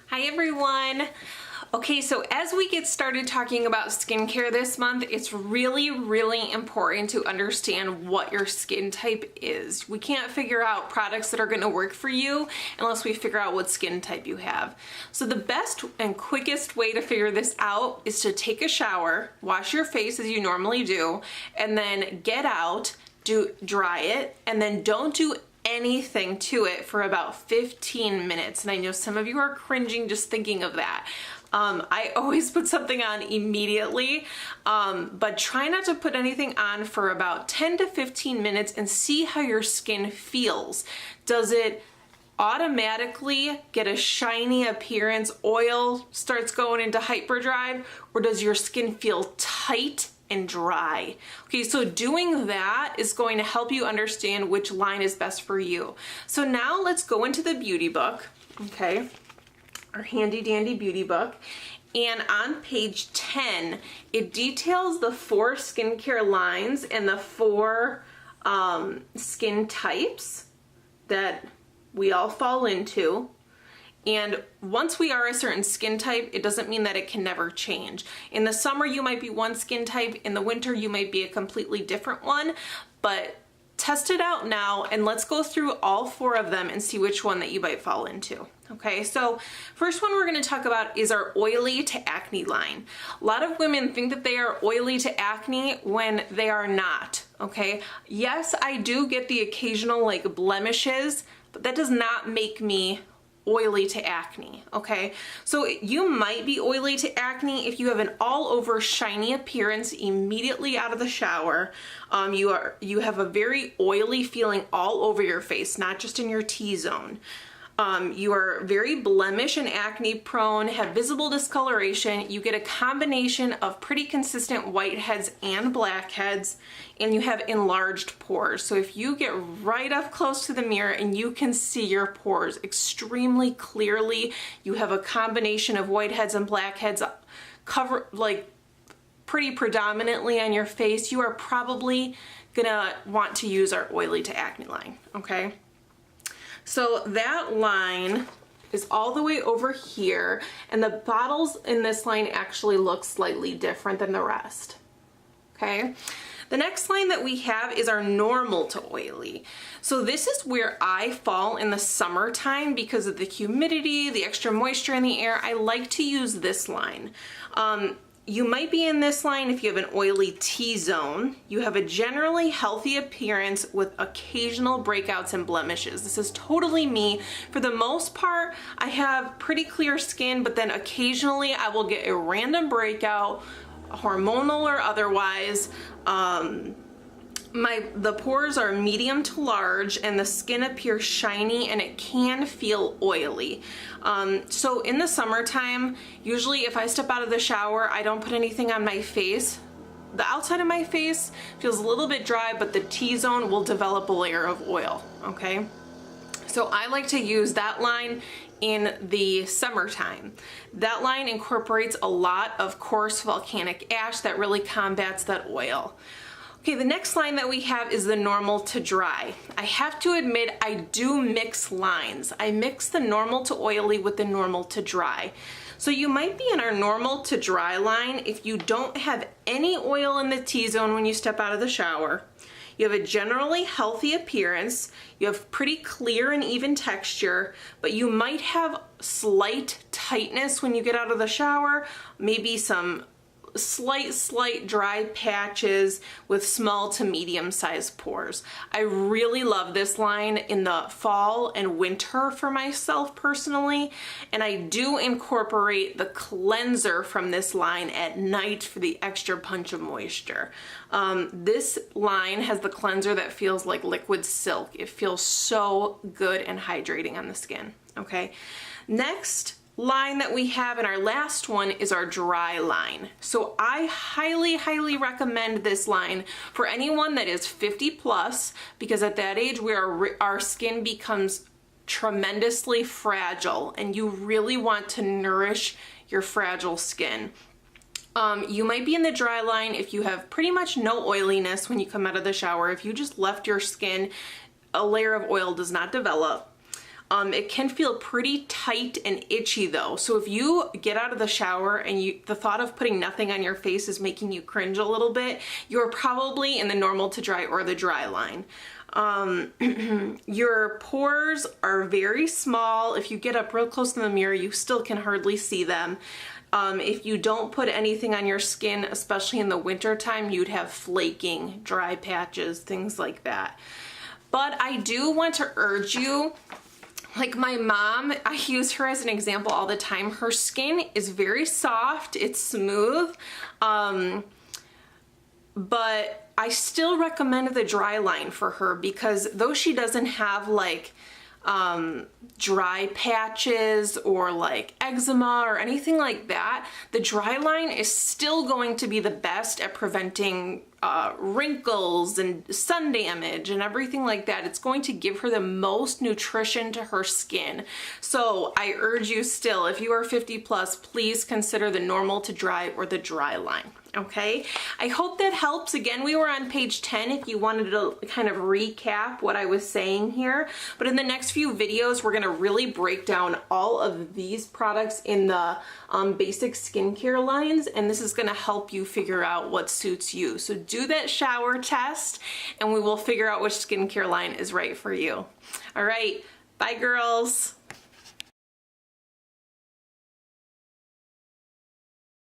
Hi everyone! Okay, so as we get started talking about skincare this month, it's really important to understand what your skin type is. We can't figure out products that are going to work for you unless we figure out what skin type you have. So the best and quickest way to figure this out is to take a shower, wash your face as you normally do, and then get out, dry it, and then don't do anything to it for about 15 minutes. And I know some of you are cringing just thinking of that. I always put something on immediately, but try not to put anything on for about 10 to 15 minutes and see how your skin feels. Does it automatically get a shiny appearance, oil starts going into hyperdrive, or does your skin feel tight and dry? Okay, so doing that is going to help you understand which line is best for you. So now let's go into the beauty book, okay, our handy dandy beauty book, and on page 10 it details the 4 skincare lines and the 4 skin types that we all fall into. And once we are a certain skin type, it doesn't mean that it can never change. In the summer, you might be one skin type. In the winter, you might be a completely different one. But test it out now, and let's go through all 4 of them and see which one that you might fall into. Okay, so first one we're going to talk about is our oily to acne line. A lot of women think that they are oily to acne when they are not. Okay, yes, I do get the occasional like blemishes, but that does not make me oily to acne. Okay, so you might be oily to acne if you have an all over shiny appearance immediately out of the shower. You have a very oily feeling all over your face, not just in your T-zone. You are very blemish and acne prone, have visible discoloration, you get a combination of pretty consistent whiteheads and blackheads, and you have enlarged pores. So if you get right up close to the mirror and you can see your pores extremely clearly, you have a combination of whiteheads and blackheads cover like pretty predominantly on your face, you are probably gonna want to use our oily to acne line, okay? So that line is all the way over here, and the bottles in this line actually look slightly different than the rest, okay? The next line that we have is our normal to oily. So this is where I fall in the summertime because of the humidity, the extra moisture in the air. I like to use this line. You might be in this line if you have an oily T-zone. You have a generally healthy appearance with occasional breakouts and blemishes. This is totally me. For the most part, I have pretty clear skin, but then occasionally I will get a random breakout, hormonal or otherwise. The pores are medium to large and the skin appears shiny and it can feel oily. So in the summertime, usually if I step out of the shower, I don't put anything on my face. The outside of my face feels a little bit dry, but the T-zone will develop a layer of oil, okay? So I like to use that line in the summertime. That line incorporates a lot of coarse volcanic ash that really combats that oil. Okay, the next line that we have is the normal to dry. I have to admit I do mix lines. I mix the normal to oily with the normal to dry. So you might be in our normal to dry line if you don't have any oil in the T-zone when you step out of the shower. You have a generally healthy appearance, you have pretty clear and even texture, but you might have slight tightness when you get out of the shower, maybe some slight dry patches with small to medium sized pores. I really love this line in the fall and winter for myself personally, and I do incorporate the cleanser from this line at night for the extra punch of moisture. This line has the cleanser that feels like liquid silk. It feels so good and hydrating on the skin, okay? Next line that we have in our last one is our dry line. So I highly recommend this line for anyone that is 50 plus, because at that age our skin becomes tremendously fragile and you really want to nourish your fragile skin. You might be in the dry line if you have pretty much no oiliness when you come out of the shower. If you just left your skin, a layer of oil does not develop. It can feel pretty tight and itchy though. So if you get out of the shower and the thought of putting nothing on your face is making you cringe a little bit, you're probably in the normal to dry or the dry line. Your pores are very small. If you get up real close to the mirror, you still can hardly see them. If you don't put anything on your skin, especially in the winter time, you'd have flaking, dry patches, things like that. But I do want to urge you, like my mom, I use her as an example all the time. Her skin is very soft, it's smooth, but I still recommend the dry line for her because though she doesn't have like dry patches or like eczema or anything like that, the dry line is still going to be the best at preventing wrinkles and sun damage and everything like that. It's going to give her the most nutrition to her skin. So I urge you still, if you are 50 plus, please consider the normal to dry or the dry line. Okay, I hope that helps. Again, we were on page 10 if you wanted to kind of recap what I was saying here. But in the next few videos, we're gonna really break down all of these products in the basic skincare lines, and this is gonna help you figure out what suits you. So do that shower test, and we will figure out which skincare line is right for you. All right, bye girls.